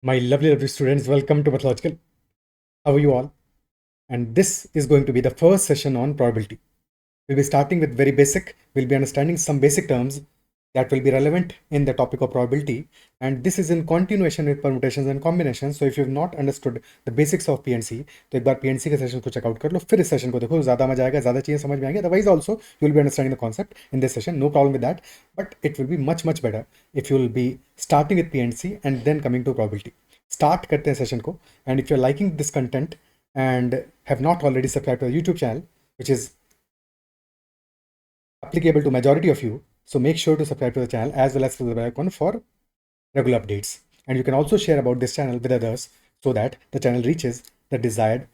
My lovely students, welcome to Mathological. How are you all? And this is going to be the first session on probability. We'll be starting with very basic. We'll be understanding some basic terms that will be relevant in the topic of probability. And this is in continuation with permutations and combinations. So if you've not understood the basics of PNC, तो एक बार PNC के session को checkout कर लो, फिर इस session को देखो, ज़्यादा मजा आएगा, ज़्यादा चीज़ें समझ में आएंगी. Otherwise also you will be understanding the concept in this session. No problem with that. But it will be much better if you will be starting with PNC and then coming to probability. Start करते हैं session को. And if you're liking this content and have not already subscribed to the YouTube channel, which is applicable to majority of you, so make sure to subscribe to the channel as well as to the bell icon for regular updates. And you can also share about this channel with others so that the channel reaches the desired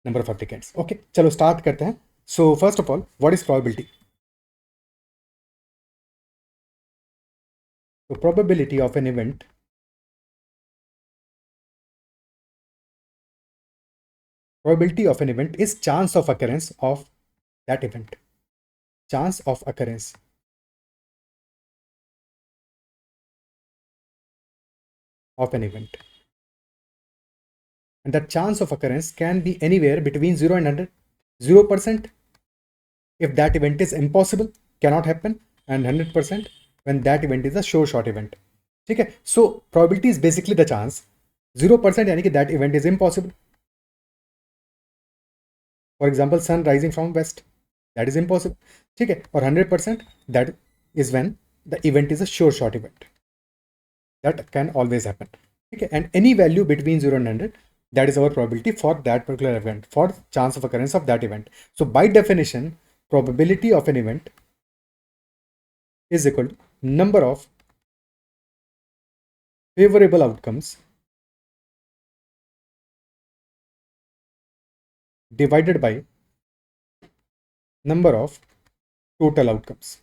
number of applicants. Okay, चलो start करते हैं. So first of all, what is probability? So probability of an event is chance of occurrence of that event. Chance of occurrence of an event. And that chance of occurrence can be anywhere between 0 and 100. 0% if that event is impossible, cannot happen, and 100% when that event is a sure shot event. ठीक है. So probability is basically the chance. 0% यानी कि that event is impossible. For example, sun rising from west, that is impossible. ठीक है. और 100% that is when the event is a sure shot event. That can always happen. ठीक है. And any value between 0 and 100, that is our probability for that particular event, for chance of occurrence of that event. So by definition, probability of an event is equal to number of favorable outcomes divided by number of total outcomes.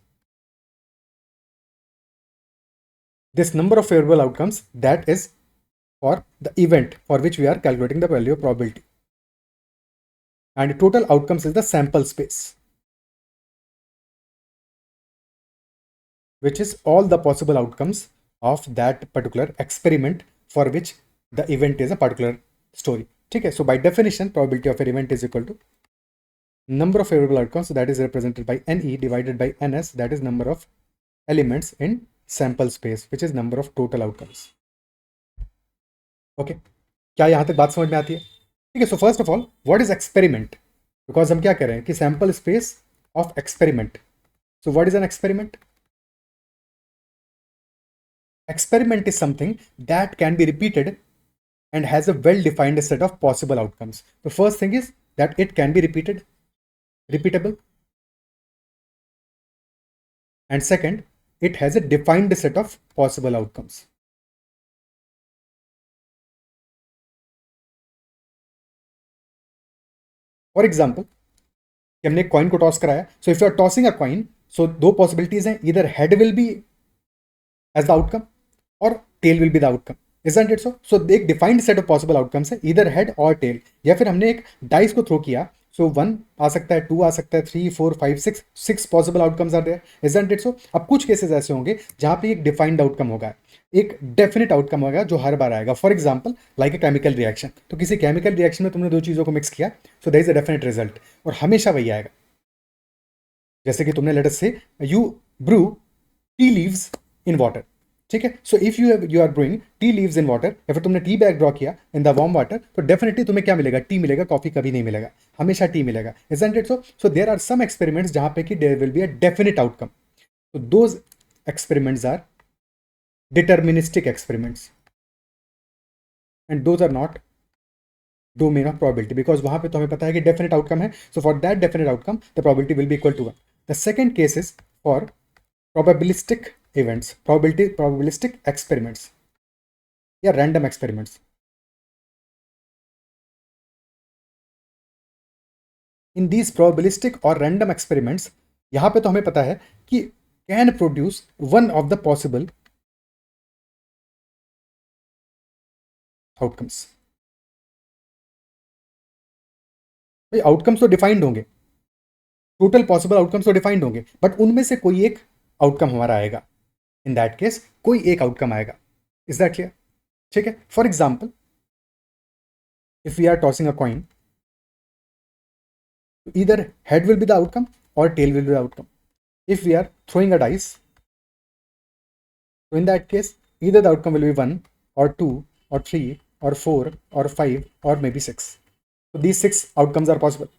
This number of favorable outcomes, that is for the event for which we are calculating the value of probability. And total outcomes is the sample space, which is all the possible outcomes of that particular experiment for which the event is a particular story. Okay, so by definition, probability of an event is equal to number of favorable outcomes, so that is represented by NE divided by NS, that is number of elements in sample space, which is number of total outcomes. Okay, क्या यहाँ तक बात समझ में आती है? ठीक है. So first of all, what is experiment? Because हम क्या कह रहे हैं कि sample space of experiment. So what is an experiment? Experiment is something that can be repeated and has a well-defined set of possible outcomes. The first thing is that it can be repeatable. And second, it has a defined set of possible outcomes. For example, कि हमने coin को toss कराया. So if you are tossing a coin, so दो possibilities हैं. Either head will be as the outcome or tail will be the outcome. Isn't it so? So एक defined set of possible outcomes है, either head or tail. या फिर हमने एक dice को throw किया, so 1 आ सकता है, 2 आ सकता है, 3, 4, 5, 6 possible outcomes are there. Isn't it so? अब कुछ केसेस ऐसे होंगे जहां पे एक डिफाइंड आउटकम होगा, एक डेफिनेट आउटकम होगा जो हर बार आएगा. For example like a chemical reaction. तो किसी केमिकल रिएक्शन में तुमने दो चीज़ों को मिक्स किया, so there is a definite result, और हमेशा वही आएगा. जैसे कि तुमने let us say you brew tea leaves in water. ठीक है. So if you are brewing tea leaves in water, या फिर तुमने टी बैग ड्रॉ किया इन द वार्म वाटर, तो डेफिनेटली तुम्हें क्या मिलेगा? टी मिलेगा. कॉफी कभी नहीं मिलेगा, हमेशा टी मिलेगा. Isn't it so? So there are some experiments जहां पे कि there will be a definite outcome. So those experiments are deterministic experiments, and those are not domain of probability, because वहां पे तो हमें पता है कि definite outcome है. So for that definite outcome, the probability will be equal to 1. The second case is for probabilistic events, probabilistic experiments या random experiments. In these probabilistic or random experiments, यहाँ पे तो हमें पता है कि can produce one of the possible outcomes. भाई outcomes तो डिफाइंड होंगे, टोटल पॉसिबल आउटकम्स तो डिफाइंड होंगे, बट उनमें से कोई एक आउटकम हमारा आएगा. इन दैट केस कोई एक आउटकम आएगा. Is that clear? ठीक है, for example if we are tossing a coin, either head will be the outcome or tail will be the outcome. If we are throwing a dice, so in that case either the outcome will be 1 or 2 or 3 or 4 or 5 or maybe 6. So these 6 outcomes are possible.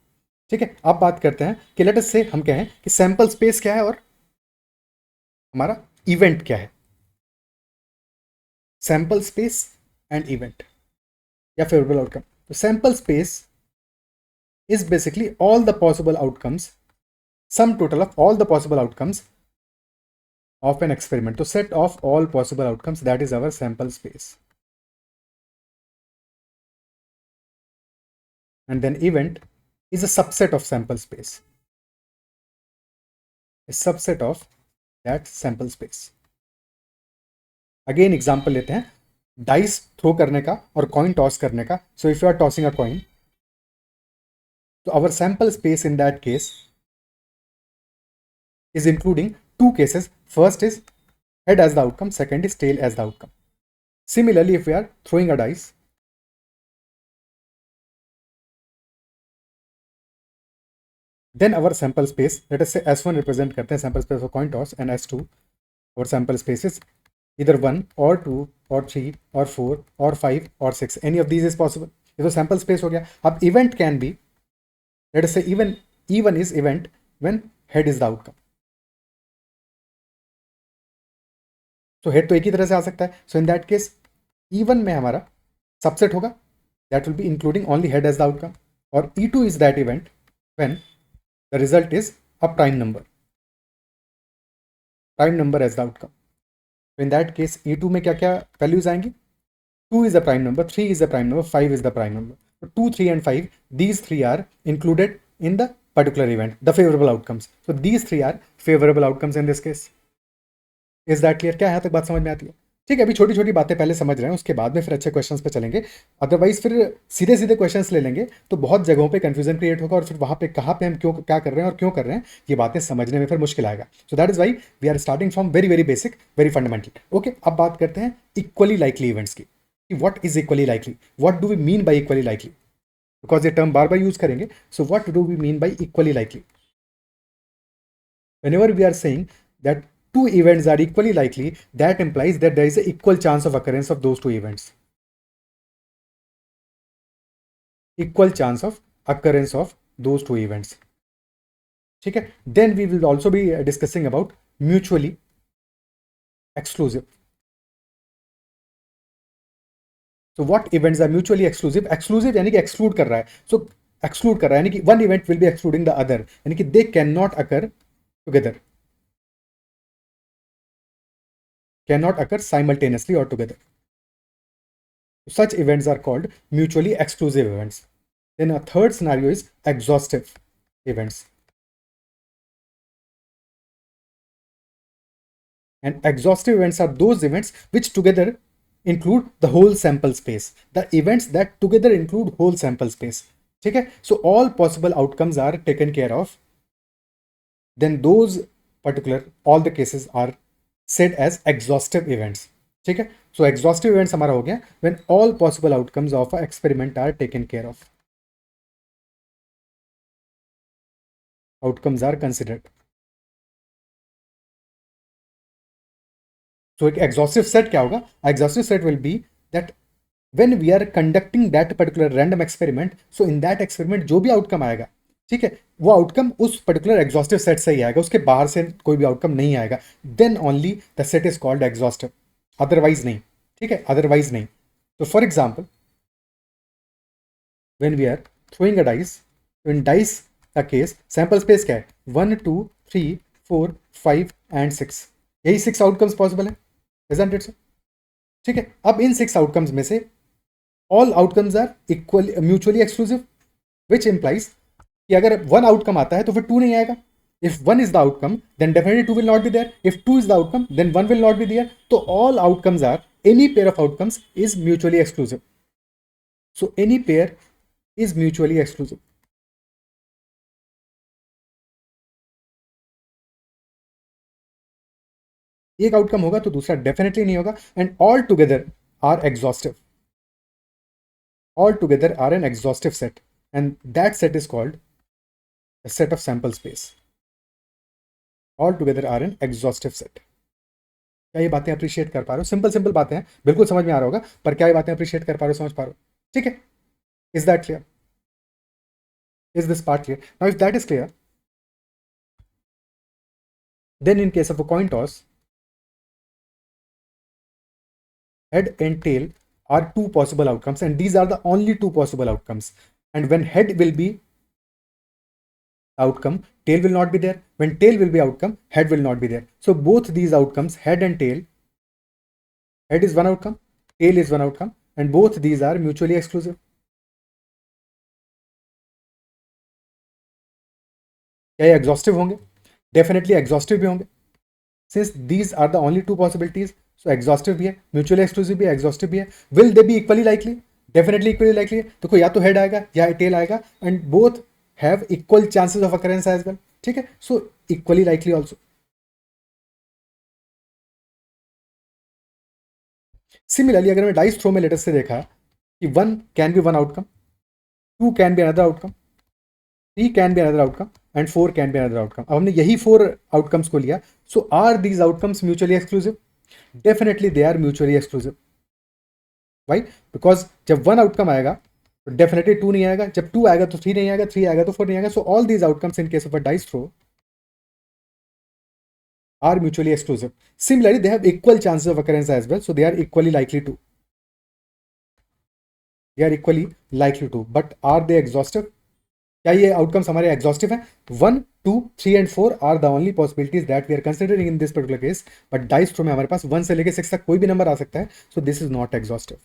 ठीक है, अब बात करते हैं कि late us से हम कहें कि सैंपल स्पेस क्या है और हमारा इवेंट क्या है. सैंपल स्पेस एंड इवेंट या फेवरेबल आउटकम. तो sample space is basically all the possible outcomes, sum total of all the possible outcomes of an experiment. So set of all possible outcomes, that is our sample space. And then event is a subset of sample space, a subset of that sample space. Again example लेते हैं, dice throw करने का और coin toss करने का. So if you are tossing a coin, तो our sample space in that case is including two cases. First is head as the outcome, second is tail as the outcome. Similarly, if we are throwing a dice, then our sample space, let us say S1 represent करते हैं sample space of coin toss, and S2 our sample space is either 1 or 2 or 3 or 4 or 5 or 6. Any of these is possible. ये तो sample space हो गया. अब event can be, let us say even is event when head is the outcome. So head तो एक ही तरह से आ सकता है. So in that case even में हमारा subset होगा, that will be including only head as the outcome. और E2 is that event when the result is a prime number as the outcome. So in that case E2 में क्या क्या values आएंगी? 2 is the prime number, 3 is the prime number, 5 is the prime number. So 2, 3 and 5, these three are included in the particular event, the favorable outcomes. So these three are favorable outcomes in this case. Is that clear? क्या यहाँ तक बात समझ में आती है? ठीक है, अभी छोटी छोटी बातें पहले समझ रहे हैं, उसके बाद में फिर अच्छे क्वेश्चंस पे चलेंगे. अदरवाइज फिर सीधे सीधे क्वेश्चंस ले लेंगे तो बहुत जगहों पे कंफ्यूजन क्रिएट होगा और फिर वहाँ पे कहाँ पे हम क्यों क्या कर रहे हैं और क्यों कर रहे हैं ये बातें समझने में फिर मुश्किल आएगा. So that is why we are starting from very very basic, very fundamental. Okay, अब बात करते हैं इक्वली लाइकली इवेंट्स की. What is equally likely, what do we mean by equally likely, because ये टर्म बार बार यूज करेंगे. So what do we mean by equally likely? Whenever we are saying that two events are equally likely, that implies that there is an equal chance of occurrence of those two events. Equal chance of occurrence of those two events. ठीक है, then we will also be discussing about mutually exclusive. So what events are mutually exclusive? Exclusive यानी कि exclude कर रहा है. So exclude कर रहा है यानी कि one event will be excluding the other, यानी कि they cannot occur together, cannot occur simultaneously or together. Such events are called mutually exclusive events. Then a third scenario is exhaustive events. And exhaustive events are those events which together include the whole sample space. The events that together include whole sample space. Okay? So all possible outcomes are taken care of. Then those particular, all the cases are said as exhaustive events. ठीक है, so exhaustive events हमारा हो गया when all possible outcomes of an experiment are taken care of. Outcomes are considered. So एक exhaustive set क्या होगा? Exhaustive set will be that when we are conducting that particular random experiment, so in that experiment जो भी outcome आएगा, ठीक है, वो outcome उस particular exhaustive set से ही आएगा, उसके बाहर से कोई भी outcome नहीं आएगा. Then only the set is called exhaustive. Otherwise नहीं. ठीक है, otherwise नहीं. So for example, when we are throwing a dice, in dice का केस सैंपल स्पेस क्या है? 1, 2, 3, 4, 5 एंड 6. यही 6 आउटकम्स पॉसिबल है. Isn't it so? ठीक है, अब इन 6 आउटकम्स में से all outcomes are equally mutually exclusive, which implies कि अगर 1 आउटकम आता है तो फिर 2 नहीं आएगा. If 1 is the outcome, then definitely 2 will not be there. If 2 is the outcome, then 1 will not be there. So all outcomes are, any pair of outcomes is mutually exclusive. So any pair is mutually exclusive. एक outcome होगा तो दूसरा definitely नहीं होगा. And all together are exhaustive. All together are an exhaustive set, and that set is called a set of sample space. All together are an exhaustive set. क्या ये बातें appreciate कर पा रहे हो? सिंपल सिंपल बातें हैं, बिल्कुल समझ में आ रहा होगा, पर क्या ये बातें अप्रिशिएट कर पा रहे हो, समझ पा रहे हो? ठीक है, is that clear? Is this part clear? Now if that is clear, then in case of a coin toss, head and tail are two possible outcomes, and these are the only two possible outcomes. And when head will be outcome, tail will not be there. When tail will be outcome, head will not be there. So both these outcomes, head and tail, head is one outcome, tail is one outcome, and both these are mutually exclusive. क्या ये exhaustive होंगे? Definitely exhaustive भी होंगे, since these are the only two possibilities. So exhaustive भी है, mutually exclusive भी है, exhaustive भी है. Will they be equally likely? Definitely equally likely है. देखो या तो हेड आएगा या टेल आएगा, and both have equal chances of occurrence as well. ठीक है, so equally likely also. Similarly अगर मैं डाइस थ्रो में लेटेस्ट से देखा कि 1 can be one outcome, 2 can be another outcome, 3 can be another outcome, and 4 can be another outcome. अब हमने यही 4 आउटकम्स को लिया. So are these outcomes mutually exclusive? Definitely they are mutually exclusive. Why? Because जब 1 outcome आएगा तो definitely 2 नहीं आएगा, जब 2 आएगा तो 3 नहीं आएगा, 3 आएगा तो 4 नहीं आएगा. So all these outcomes in case of a dice throw are mutually exclusive. Similarly, they have equal chances of occurrence as well, so they are equally likely to. They are equally likely to. But are they exhaustive? क्या ये outcomes हमारे exhaustive हैं? 1, 2, 3 and 4 are the only possibilities that we are considering in this particular case. But dice throw में हमारे पास 1 से लेकर 6 तक कोई भी नंबर आ सकता है. So this is not exhaustive,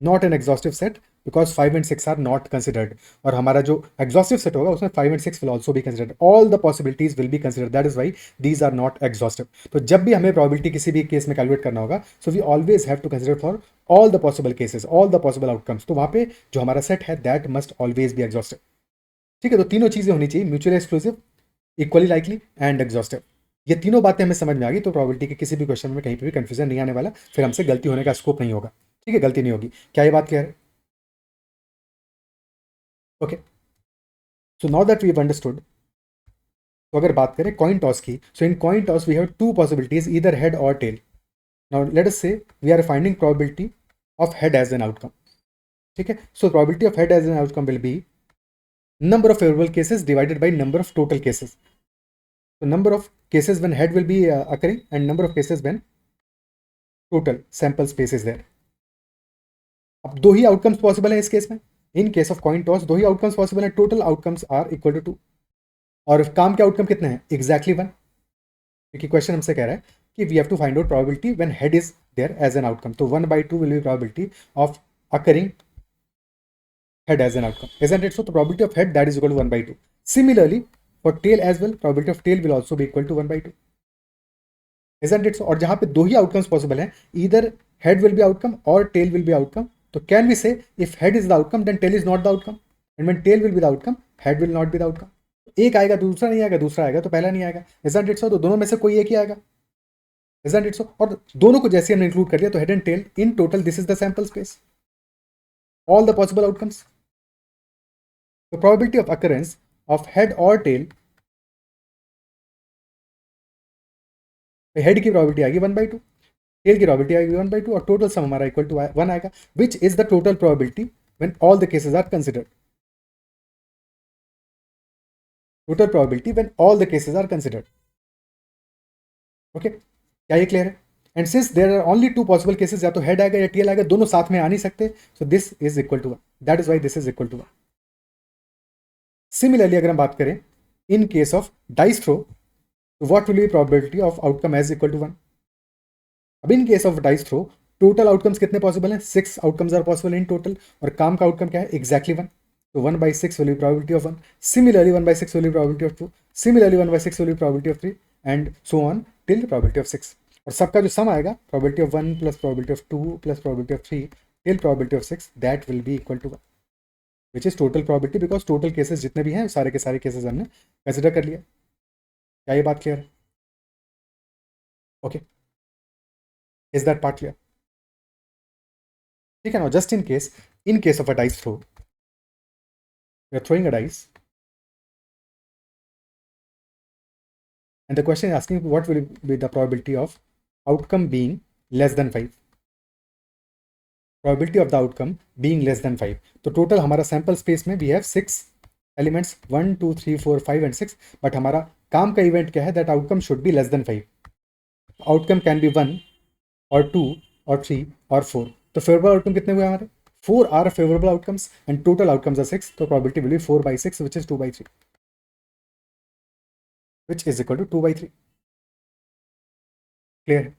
not an exhaustive set, because 5 and 6 are not considered. और हमारा जो एग्जॉस्टिव सेट होगा उसमें 5 and 6 will also be considered. All the possibilities will be considered. That is why these are not exhaustive. तो जब भी हमें probability किसी भी केस में कैलकुलेट करना होगा, so we always have to consider for all the possible cases, all the possible outcomes. तो वहां पे जो हमारा सेट है that must always be exhaustive. ठीक है, तो तीनों चीजें होनी चाहिए, mutually exclusive, equally likely and exhaustive. ये तीनों बातें हमें समझ में आ गई, तो प्रोबेबिलिटी के किसी भी क्वेश्चन में कहीं पर भी कंफ्यूजन नहीं आने वाला, फिर हमसे गलती होने का स्कोप नहीं होगा. ठीक है, गलती नहीं होगी. क्या ये बात क्लियर है? Okay, so now that we have understood, तो अगर बात करें कॉइन टॉस की, so in coin toss we have two possibilities, either head और tail. Now let us say we are finding probability of head as an outcome. ठीक है, so probability of head as an outcome will be number of favorable cases divided by number of total cases. So number of cases when head will be occurring and number of cases when total sample space is there. अब दो ही outcomes possible है इस case में. In case of coin toss दो ही outcomes possible है, total outcomes are equal to 2. और काम के आउटकम कितने हैं? एग्जैक्टली 1. क्योंकि क्वेश्चन हमसे कह रहा है कि we have to find out probability when head is there as an outcome. तो 1/2 will be probability of occurring head as an outcome. Isn't it so? The probability of head that is equal to 1/2. Similarly, for tail as well, probability of tail will also be equal to 1/2. Isn't it so? और जहां पे दो ही outcomes possible हैं, either head will be outcome or tail will be outcome. तो can we say if head is the outcome then tail is not the outcome, and when tail will be the outcome, head will not be the outcome. एक आएगा दूसरा नहीं आएगा, दूसरा आएगा तो पहला नहीं आएगा. Isn't it so? तो दोनों में से कोई एक ही आएगा. Isn't it so? और दोनों को जैसे हमने इंक्लूड कर लिया तो head and tail in total this is the sample space. All the possible outcomes. The probability of occurrence of head or tail, head की प्रोबेबिलिटी आएगी 1/2, टेल की प्रोबेबिलिटी आएगी 1/2, और टोटल सम हमारा इक्वल टू 1 आएगा, which is the total probability when all the cases are considered. Total probability when all the cases are considered. Okay, क्या ये clear है? And since there are only two possible cases, या तो head आएगा या tail आएगा, दोनों साथ में आ नहीं सकते, so this is equal to 1. That is why this is equal to 1. Similarly अगर हम बात करें in case of dice throw, what will be probability of outcome as equal to 1? अब in case of dice throw total outcomes कितने possible हैं? 6 outcomes are possible in total, और काम का आउटकम क्या है? एग्जैक्टली 1. तो 1/6 will be probability of 1. Similarly 1/6 will be probability of 2. Similarly 1/6 will be probability of 3, and so on till probability of 6. और सबका जो सम आएगा, probability of 1 plus probability of 2 plus probability of 3 till probability of 6, that will be equal to 1, which is total probability, because total cases जितने भी हैं सारे के सारे केसेस हमने कंसिडर कर लिया. क्या ये बात क्लियर है? Okay, is that part clear? ठीक है ना, just in case of a dice throw, we are throwing a dice and the question is asking what will be the probability of outcome being less than 5, probability of the outcome being less than 5. तो total हमारा sample space में we have 6 elements, 1 2 3 4 5 and 6, but हमारा काम का event क्या है, that outcome should be less than 5. Outcome can be 1 और 2 और 3 और 4. तो फेवरेबल आउटकम कितने हुए हमारे, 4 are favourable outcomes and total outcomes are 6. तो probability will be 4/6 which is 2/3, which is equal to 2/3. Clear है?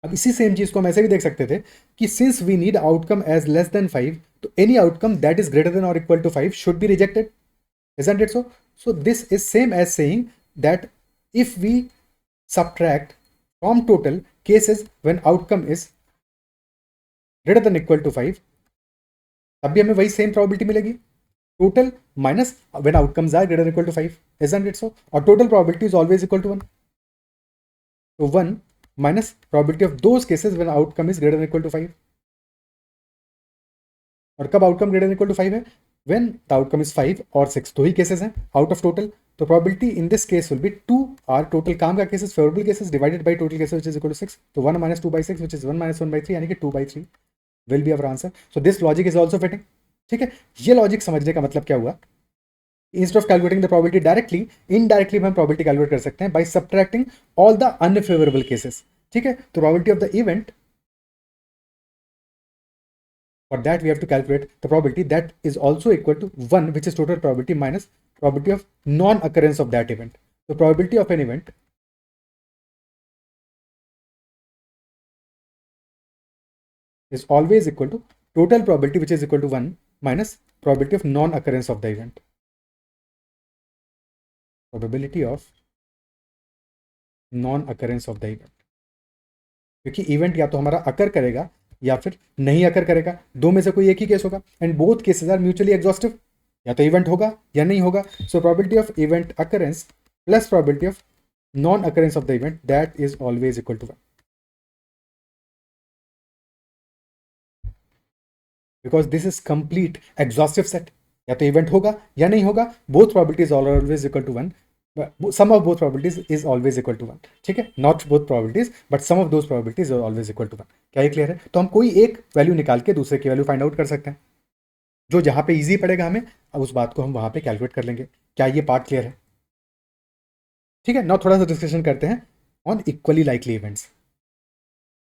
अब इसी सेम चीज को हम ऐसे भी देख सकते थे कि since we need outcome as less than 5, तो any outcome that is greater than और equal to 5 should be rejected. Isn't it so? So this is same as saying that if we subtract from total cases when outcome is greater than equal to 5, तब भी हमें वही same probability मिलेगी, total minus when outcomes are greater than equal to 5. Isn't it so? और total probability is always equal to 1. So 1 minus probability of those cases when outcome is greater than equal to 5. और कब outcome greater than equal to 5 है, when the outcome is 5 और 6, दो ही cases हैं out of total. तो probability in this case will be 2 are total काम का cases favourable cases divided by total cases which is equal to 6. तो 1 minus 2/6 which is 1 minus 1/3 यानी कि 2/3 will be our answer. So this logic is also fitting. ठीक है, ये logic समझने का मतलब क्या हुआ, instead of calculating the probability directly, indirectly हम प्रोबेबिलिटी कैलकुलेट कर सकते हैं by subtracting all the unfavourable cases. ठीक है, तो probability of the event, for that we have to calculate the probability that is also equal to 1, which is total probability minus probability of non-occurrence of that event. So probability of an event is always equal to total probability, which is equal to 1 minus probability of non-occurrence of the event. Probability of non-occurrence of the event, क्योंकि event या तो हमारा अकर करेगा या फिर नहीं अकर करेगा, दो में से कोई एक ही केस होगा, and both cases are mutually exhaustive, या तो इवेंट होगा या नहीं होगा. So probability of event occurrence plus probability of non occurrence of the event, that is always equal to 1, because this is complete exhaustive set. या तो event होगा या नहीं होगा, both probabilities are always equal to 1. Sum of both probabilities is always equal to 1. ठीक है, not both probabilities but sum of those probabilities are always equal to 1. क्या ये क्लियर है? तो हम कोई एक वैल्यू निकाल के दूसरे की वैल्यू फाइंड आउट कर सकते हैं, जो जहां पे इजी पड़ेगा हमें, अब उस बात को हम वहां पे कैलकुलेट कर लेंगे. क्या ये पार्ट क्लियर है? ठीक है, नाउ थोड़ा सा डिस्कशन करते हैं ऑन इक्वली लाइकली इवेंट्स,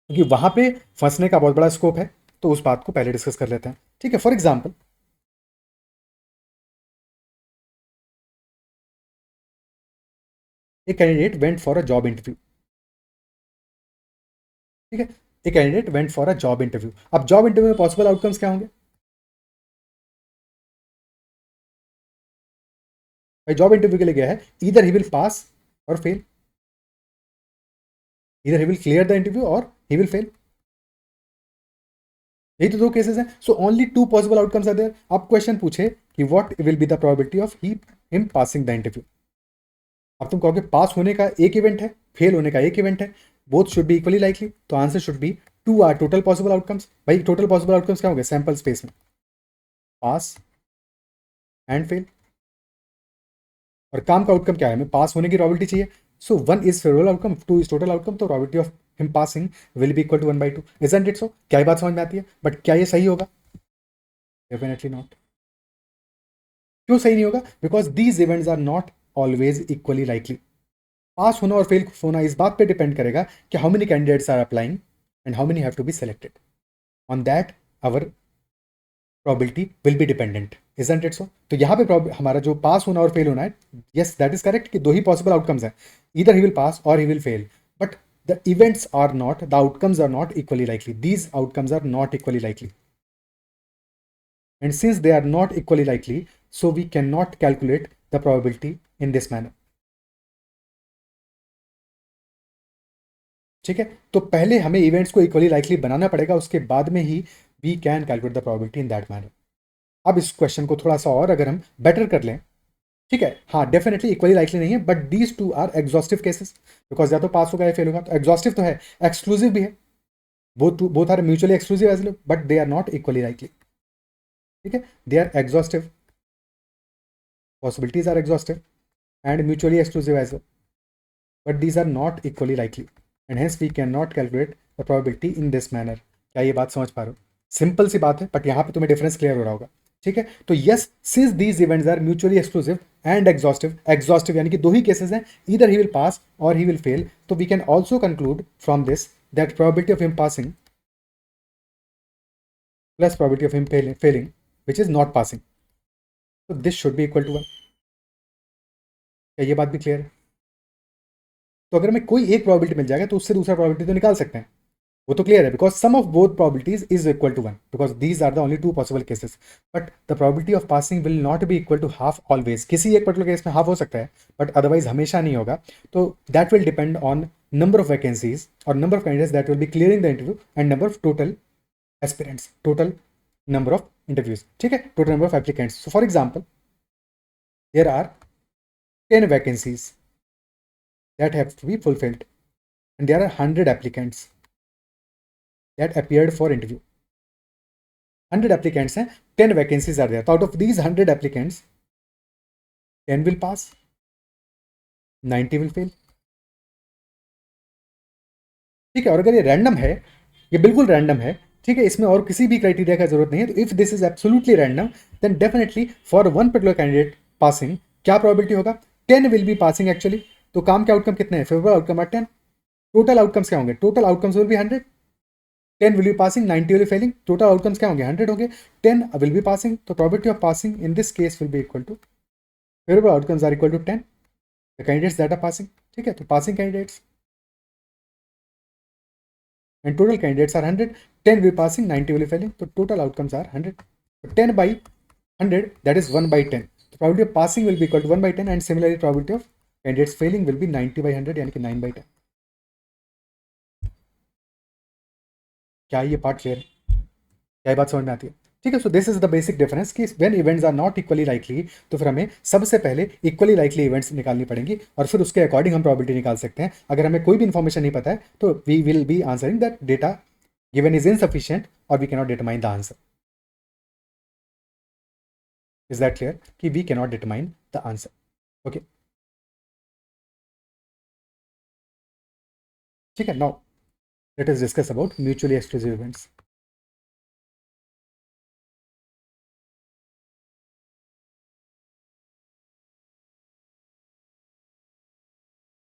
क्योंकि वहां पे फंसने का बहुत बड़ा स्कोप है, तो उस बात को पहले डिस्कस कर लेते हैं. ठीक है, फॉर एग्जाम्पल एक candidate went for a job interview. ठीक है, एक candidate went for a job interview. अब जॉब इंटरव्यू में पॉसिबल आउटकम्स क्या होंगे? भाई जॉब इंटरव्यू के लिए गया है, इधर ही विल पास और fail, either he will clear the interview or he will fail. यही तो दो केसेस हैं. So only two possible outcomes are there. आप क्वेश्चन पूछे कि what will be the probability of him passing the interview. अब तुम कहोगे पास होने का एक इवेंट है, फेल होने का एक इवेंट है, both should be equally likely, तो answer should be 2 are total possible outcomes. भाई टोटल पॉसिबल आउटकम्स क्या होंगे सैंपल स्पेस में? Pass and fail. और काम का आउटकम क्या है? हमें पास होने की प्रोबेबिलिटी चाहिए. So 1 is favourable outcome, 2 is total outcome, तो probability of him passing will be equal to 1/2. Isn't it so? क्या ये बात समझ में आती है? बट क्या ये सही होगा? Definitely not. क्यों सही नहीं होगा? Because these events are not always equally likely. Pass होना और फेल होना इस बात पे डिपेंड करेगा कि how many candidates are applying and how many have to be selected. On that our probability will be dependent. Isn't it so? तो यहाँ पे हमारा जो पास होना और फेल होना है, यस दैट इज करेक्ट कि दो ही पॉसिबल आउटकम्स हैं, इधर ही विल पास और he will fail, but the events are not, the outcomes are not equally likely. These outcomes are not equally likely, and since they are not equally likely, so we cannot calculate the probability in this manner. ठीक है, तो पहले हमें events को equally likely बनाना पड़ेगा, उसके बाद में ही we can calculate the probability in that manner. अब इस क्वेश्चन को थोड़ा सा और अगर हम बेटर कर लें, ठीक है, हाँ डेफिनेटली इक्वली लाइकली नहीं है, but these two are exhaustive cases, because या तो पास होगा या फेल होगा. तो एग्जॉस्टिव तो है, एक्सक्लूसिव भी है. both are mutually exclusive as well, but they are not equally likely. ठीक है, they are exhaustive, possibilities are exhaustive and mutually exclusive as well, but these are not equally likely and hence we cannot calculate the probability in this manner. क्या ये बात समझ पा रहे हो? Simple सी बात है, बट यहाँ पे तुम्हें डिफरेंस क्लियर हो रहा होगा. ठीक है, तो yes, since these events are mutually exclusive and exhaustive, exhaustive यानी कि दो ही केसेस हैं, इधर ही विल पास और ही विल फेल, तो we can also conclude from this that probability of him passing plus probability of him failing which is not passing, तो this should be equal to 1. क्या ये बात भी clear है? तो अगर हमें कोई एक प्रोबेबिलिटी मिल जाएगा तो उससे दूसरा प्रोबेबिलिटी तो निकाल सकते हैं, वो तो क्लियर है, because sum of both probabilities is equal to 1, because these are the only two possible cases, but the probability of passing will not be equal to half always. किसी एक पर्टिकुलर केस में half हो सकता है, but otherwise हमेशा नहीं होगा. तो that will depend on number of vacancies और number of candidates that will be clearing the interview and number of total aspirants, total number of interviews. ठीक है, total number of applicants. So for example, there are 10 vacancies that have to be fulfilled and there are 100 applicants that appeared for interview. 100 applicants हैं, 10 vacancies are there. So out of these 100 applicants, 10 will pass, 90 will fail. ठीक है, और अगर ये random है, ये बिल्कुल random है, ठीक है, इसमें और किसी भी क्राइटेरिया का जरूरत नहीं है, तो if this is absolutely random then definitely for one particular candidate passing क्या प्रोबेबिलिटी होगा? 10 विल बी पासिंग एक्चुअली. तो काम के आउटकम कितने हैं? Favourable outcome are 10. Total outcomes क्या होंगे? Total outcomes will be 100. 10 will be passing, 90 will be failing. Total outcomes क्या होंगे? 100 होंगे. 10 will be passing. तो probability of passing in this case will be equal to, favorable outcomes are equal to 10. The candidates that are passing. ठीक है, तो passing candidates and total candidates are 100. 10 will be passing, 90 will be failing. तो total outcomes are 100. So 10 by 100, that is 1 by 10. The probability of passing will be equal to 1 by 10 and similarly probability of candidates failing will be 90 by 100 यानी कि 9 by 10. क्या ये part clear है? क्या बात समझ में आती है? ठीक है, so this is the basic difference कि when events are not equally likely तो फिर हमें सबसे पहले इक्वली लाइकली इवेंट्स निकालनी पड़ेंगी और फिर उसके अकॉर्डिंग हम प्रोबेबिलिटी निकाल सकते हैं. अगर हमें कोई भी इन्फॉर्मेशन नहीं पता है तो we will be answering that data given is insufficient और we cannot determine the answer. Is that clear कि we cannot determine the answer? Okay, ठीक है. Now let us discuss about mutually exclusive events.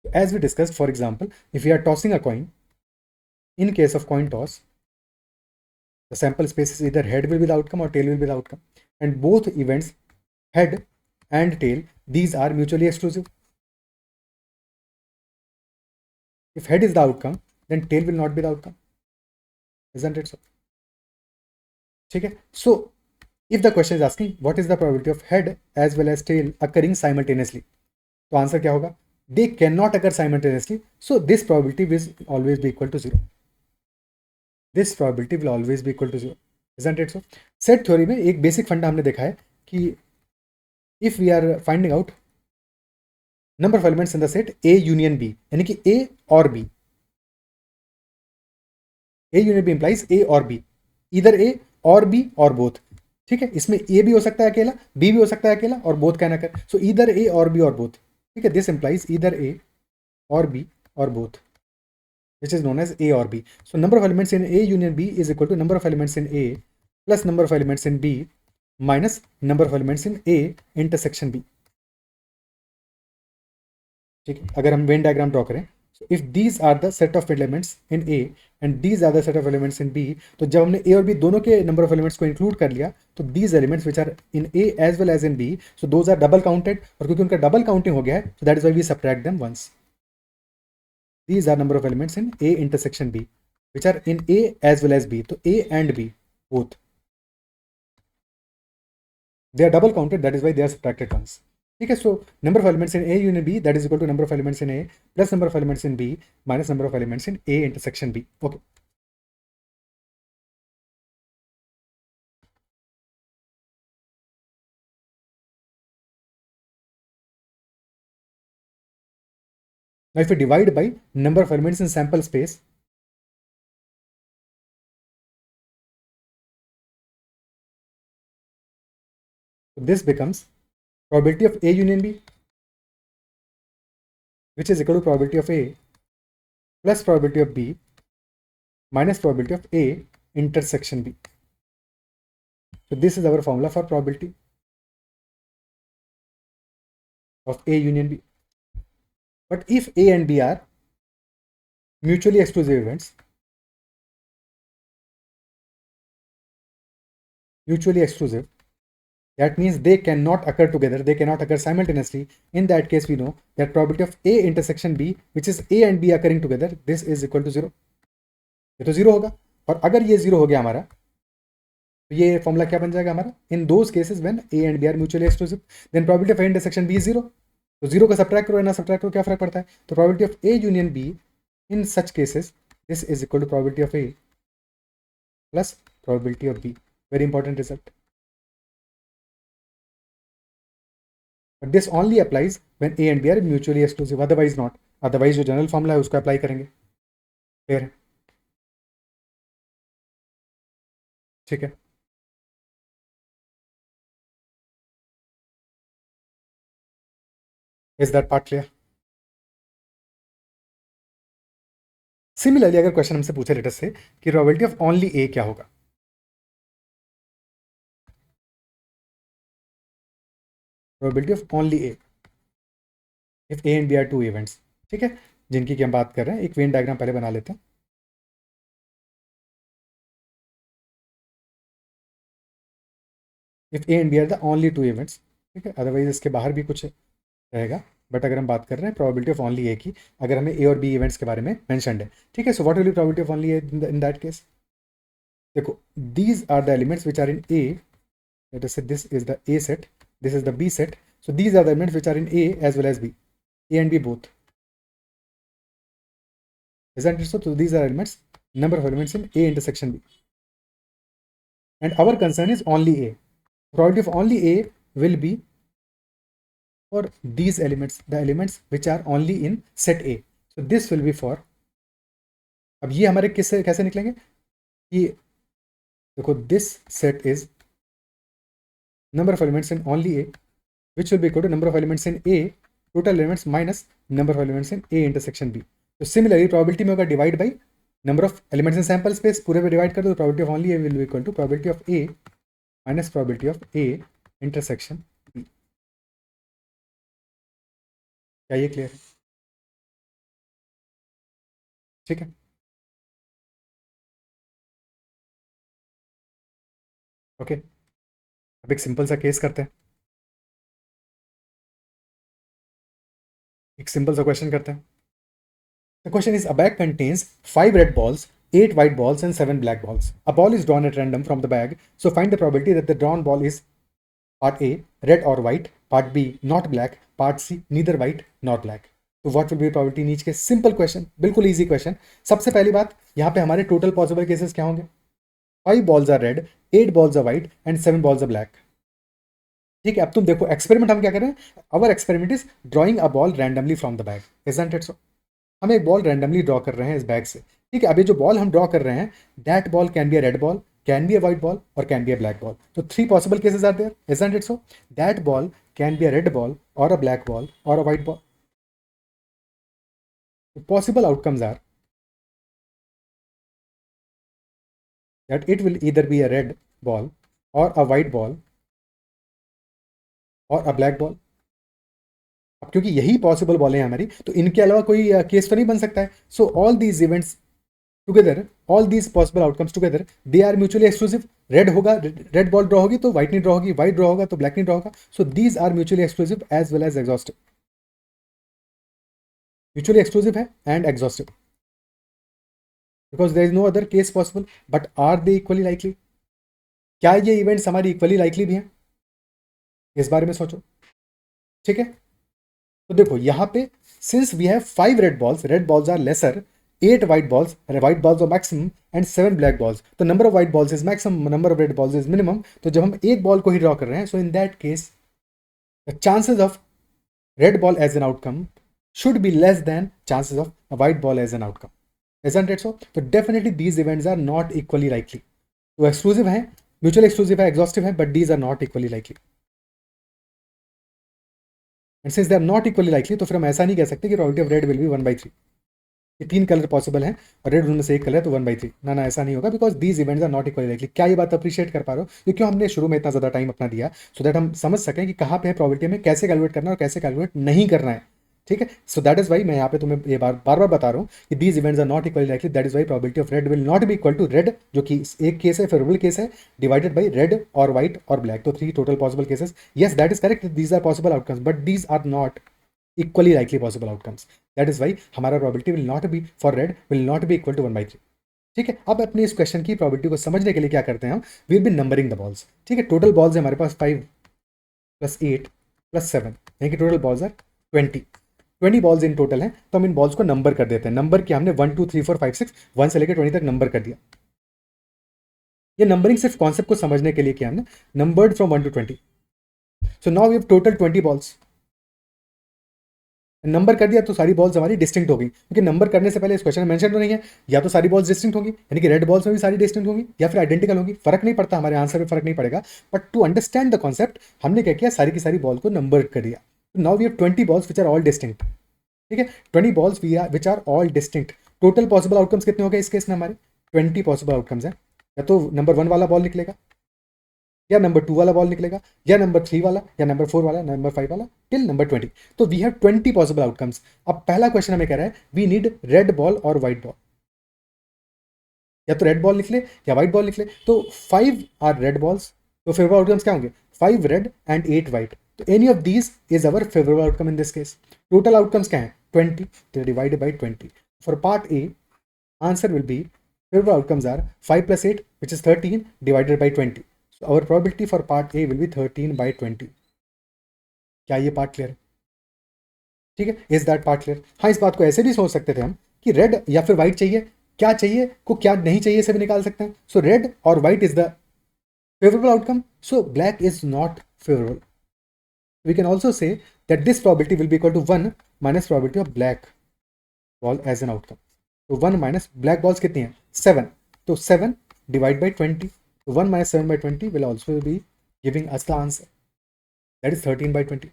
As we discussed, for example, if we are tossing a coin, in case of coin toss, the sample space is either head will be the outcome or tail will be the outcome. And both events, head and tail, these are mutually exclusive. If head is the outcome, then tail will not be the outcome. Isn't it so? Okay. So, if the question is asking what is the probability of head as well as tail occurring simultaneously, तो answer क्या होगा? They cannot occur simultaneously. So, this probability will always be equal to 0. This probability will always be equal to 0. Isn't it so? Set theory में एक basic फंडा हमने देखा है कि if we are finding out number of elements in the set A union B, यानी कि A और B, A union B implies A और B, either A और B और both. ठीक है, इसमें A भी हो सकता है अकेला, B भी हो सकता है अकेला और both कहना कर. So either A और B और both. ठीक है, this implies either A और B और both, which is known as A or B. So number of elements in A union B is equal to number of elements in A plus number of elements in B minus number of elements in A intersection B. ठीक है, अगर हम Venn diagram draw करें, if these are the set of elements in A and these are the set of elements in B, तो जब हमने A और B दोनों के नंबर ऑफ एलिमेंट्स को इंक्लूड कर लिया तो these elements which are in A as well as in B, so those are double counted, और क्योंकि उनका डबल काउंटिंग हो गया है so that is why we subtract them once. These are number of elements in A intersection B, which are in A as well as B. So A and B both, they are double counted. That is why they are subtracted once. Okay, so number of elements in A union B, that is equal to number of elements in A plus number of elements in B minus number of elements in A intersection B. Okay. Now if we divide by number of elements in sample space, So this becomes probability of A union B, which is equal to probability of A plus probability of B minus probability of A intersection B. So this is our formula for probability of A union B. But if A and B are mutually exclusive events, mutually exclusive, that means they cannot occur together, they cannot occur simultaneously. In that case, we know that probability of A intersection B, which is A and B occurring together, this is equal to 0. ये तो 0 होगा, और अगर ये 0 हो गया हमारा, तो ये फॉर्मूला क्या बन जाएगा हमारा? In those cases when A and B are mutually exclusive, then probability of A intersection B is 0. तो 0 का सब्ट्रैक्ट करो, ना सब्ट्रैक्ट करो, क्या फर्क पड़ता है? तो probability of A union B in such cases, this is equal to probability of A plus probability of B. Very important result. But this only applies when A and B are mutually exclusive, otherwise not. Otherwise जो general formula है उसको apply करेंगे. Clear? ठीक है. Is that part clear? Similarly अगर question हमसे पूछे letter से कि प्रोबेबिलिटी ऑफ ओनली ए क्या होगा, probability of only A if A and B are two events, ठीक है, जिनकी कि हम बात कर रहे हैं. एक वेन डायग्राम पहले बना लेते हैं. If A and B are the only two events, ठीक है, अदरवाइज इसके बाहर भी कुछ रहेगा, बट अगर हम बात कर रहे हैं प्रोबेबिलिटी ऑफ ओनली ए की, अगर हमें ए और बी इवेंट्स के बारे में मैंशनड है, ठीक है. So what will be probability of only A in that case? देखो, these are the elements which are in A, let us say this is the A set, this is the B set. So these are the elements which are in A as well as B, A and B both. Isn't it so? So these are elements, number of elements in A intersection B. And our concern is only A. Probability of only A will be for these elements, the elements which are only in set A. So this will be for, अब ये हमारे किससे कैसे निकलेंगे? ये देखो, this set is number of elements in only A, which will be equal to number of elements in A, total elements minus number of elements in A intersection B. तो similarly probability में होगा divide by number of elements in sample space, पूरे पे divide कर दो, probability of only A will be equal to probability of A minus probability of A intersection B. क्या ये clear है? ठीक है. ओके, अब एक सिंपल सा केस करते हैं, एक सिंपल सा क्वेश्चन करते हैं. The question is, a bag contains 5 red balls, 8 white balls and 7 black balls. A ball is drawn at random from the bag. So find the probability that the drawn ball is part A, red or white, part B, not black, part C, neither white nor black. तो what will be probability in each case? Simple question, बिल्कुल easy question. सबसे पहली बात, यहाँ पे हमारे total possible cases क्या होंगे? 5 balls are red, 8 balls are white and 7 balls are black. ठीक है. अब तुम देखो एक्सपेरिमेंट हम क्या कर रहे हैं. Our experiment is drawing a ball randomly from the bag. Isn't it so? हम एक बॉल रैंडमली ड्रॉ कर रहे हैं इस बैग से, ठीक है. अभी जो बॉल हम ड्रॉ कर रहे हैं, that ball can be a red ball, can be a white ball और can be a black ball. तो 3 possible cases are there. Isn't it so? That ball can be a red ball और a black ball और a white ball. Possible outcomes are that it will either be a red ball और a white ball और a black ball. अब क्योंकि यही possible बॉलें हैं हमारी, तो इनके अलावा कोई केस तो नहीं बन सकता है. So all these events together, all these possible outcomes together, they are mutually exclusive. Red होगा, रेड बॉल ड्रॉ होगी तो व्हाइट नहीं ड्रॉ होगी, व्हाइट ड्रॉ होगा तो ब्लैक नहीं ड्रॉ होगा. So these are mutually exclusive as well as exhaustive. Mutually exclusive है and exhaustive, because there is no other case possible. But are they equally likely? क्या ये events हमारी equally likely भी हैं? इस बारे में सोचो, ठीक है. तो देखो यहाँ पे, since we have 5 red balls are lesser, 8 white balls are maximum and 7 black balls. तो number of white balls is maximum, number of red balls is minimum. तो जब हम एक बॉल को ही ड्रॉ कर रहे हैं, so in that case the chances of red ball as an outcome should be less than chances of a white ball as an outcome. Isn't it so? तो definitely these events are not equally likely. तो exclusive है, mutually exclusive है, exhaustive है, but these are not equally likely. And since they are not equally likely, तो फिर हम ऐसा नहीं कह सकते कि probability of red will be 1/3। ये 3 कलर पॉसिबल हैं और रेड उनमें से एक कलर है तो 1/3। ना ना, ऐसा नहीं होगा, because these events are not equally likely. क्या ये बात अप्रिशिएट कर पा रहे हो? ये क्यों हमने शुरू में इतना ज़्यादा टाइम अपना दिया, सो दैट हम समझ सकें कि कहाँ पे है प्रोबेबिलिटी में, कैसे कैलकुलेट करना है और कैसे कैलकुलेट नहीं करना है। ठीक है, सो दैट इज वाई मैं यहाँ पे तुम्हें ये बार बार बता रहा हूँ कि these events are not equally likely. That is why probability of red will not be equal to red, जो कि एक केस है, फेवरेबल केस है, डिवाइडेड बाई रेड और व्हाइट और ब्लैक, तो 3 total possible cases. Yes, that is correct, these are possible outcomes, but these are not equally likely possible outcomes. That is why हमारा probability will not be for red will not be equal to 1/3. ठीक है, अब अपने इस question की probability को समझने के लिए क्या करते हैं हम, will be numbering the balls. ठीक है, टोटल बॉल्स है हमारे पास 5 + 8 + 7, यानी कि total balls are 20 balls in total हैं। तो हम इन बॉल्स को नंबर कर देते हैं। नंबर किया हमने 1 2 3 4 5 6, 1 से लेकर 20 तक नंबर कर दिया। ये नंबरिंग सिर्फ कॉन्सेप्ट को समझने के लिए किया हमने, numbered from 1 to 20। So now we have total 20 balls. Number कर दिया तो सारी बॉल्स हमारी डिस्टिंक्ट हो गई, क्योंकि नंबर करने से पहले इस क्वेश्चन में मेंशन तो नहीं है, या तो सारी बॉल्स डिस्टिंक्ट होंगी, यानी कि रेड बॉल्स में भी सारी डिस्टिंक्ट होंगी, या फिर आइडेंटिकल होंगी, फर्क नहीं पड़ता, हमारे आंसर में फर्क नहीं पड़ेगा। But to understand the concept हमने क्या किया, सारी की सारी बॉल को नंबर कर दिया। Now we have 20 balls which are all distinct. ठीक है, 20 balls which are all distinct. Total possible outcomes कितने हो गए इस केस में हमारे? 20 पॉसिबल आउटकम्स हैं। या तो नंबर 1 वाला बॉल निकलेगा, या नंबर 2 वाला बॉल निकलेगा, या नंबर 3 वाला, या नंबर 4 वाला, नंबर 5 वाला, टिल नंबर 20। तो वी हैव 20 पॉसिबल आउटकम्स। अब पहला क्वेश्चन हमें कह रहा है वी नीड रेड बॉल और व्हाइट बॉल, या तो रेड बॉल लिख ले या व्हाइट बॉल लिख ले। तो 5 आर रेड बॉल्स, तो फेवरेबल आउटकम्स क्या होंगे? 5 रेड एंड 8 व्हाइट। तो any of these is our favourable outcome in this case. Total outcomes क्या है? 20, तो divided by 20। For part A answer will be, favorable outcomes are 5 + 8, which is 13, divided by 20. So our probability for part A will be 13/20. क्या ये part clear है? ठीक है, is that part clear? हाँ, इस बात को ऐसे भी सोच सकते थे हम कि रेड या फिर व्हाइट चाहिए, क्या चाहिए को क्या नहीं चाहिए से भी निकाल सकते हैं। सो रेड और white is the favourable outcome, so black is not favourable. We can also say that this probability will be equal to 1 minus probability of black ball as an outcome. तो 1 minus black balls कितनी है? 7, तो 7 divide by 20, तो 1 minus 7/20 will also be giving us the answer, that is 13/20।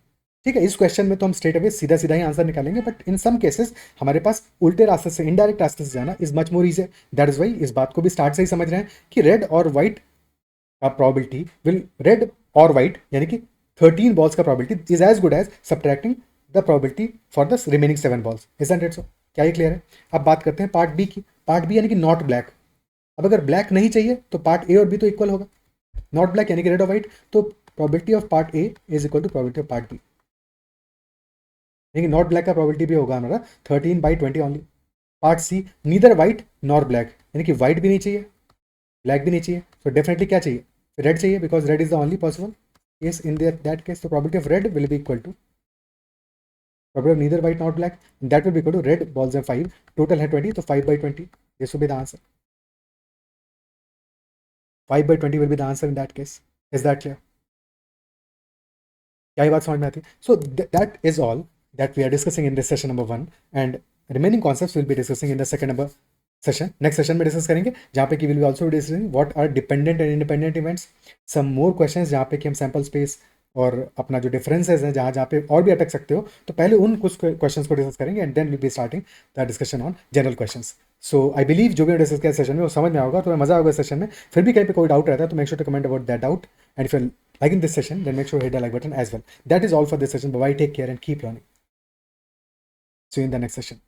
ठीक है, इस question में तो हम स्ट्रेट अवे सीधा सीधा ही आंसर निकालेंगे, बट इन सम केसेस हमारे पास उल्टे रास्ते से, इनडायरेक्ट रास्ते से जाना is much more easy. That is why इस बात को भी स्टार्ट से ही समझ रहे हैं कि रेड और व्हाइट का प्रॉबिलिटी विल, रेड और व्हाइट यानी कि 13 बॉल्स का probability is as good as subtracting the probability for the remaining 7 balls. Isn't it so? क्या ये क्लियर है? अब बात करते हैं पार्ट बी की। पार्ट बी यानी कि नॉट ब्लैक। अब अगर ब्लैक नहीं चाहिए तो पार्ट ए और बी तो इक्वल होगा। नॉट ब्लैक यानी कि रेड और व्हाइट, तो probability of part A is equal to probability of part B, यानी कि नॉट ब्लैक का प्रोबेबिलिटी भी होगा हमारा 13/20 only. Part C, neither white nor black, यानी कि व्हाइट भी नहीं चाहिए, ब्लैक भी नहीं चाहिए, तो डेफिनेटली क्या चाहिए? रेड चाहिए, because red is the only possible case in that case. The probability of red will be equal to probability of neither white nor black, that will be equal to red balls are 5, total है 20, तो 5/20, this will be the answer. 5/20 will be the answer in that case. Is that clear? क्या ये बात समझ में आती है? So that is all that we are discussing in this session number 1, and remaining concepts we'll be discussing in the second number session. Next session में discuss करेंगे जहाँ पे कि will be also discussing what are dependent and independent events, some more questions जहाँ पे कि हम sample space और अपना जो डिफरेंसेस हैं जहाँ जहाँ पे और भी अटक सकते हो, तो पहले उन कुछ क्वेश्चंस को डिस्कस करेंगे and then will be starting the discussion on general questions. So I believe जो भी डिस्कस किया सेशन में वो समझ में आएगा, तो मजा आएगा सेशन में। फिर भी कहीं पे कोई डाउट रहता है तो make sure to comment about that doubt, and if you liking this session then make sure to hit the like button as well. That is all for this session. Bye bye, take care and keep learning. See you in the next session.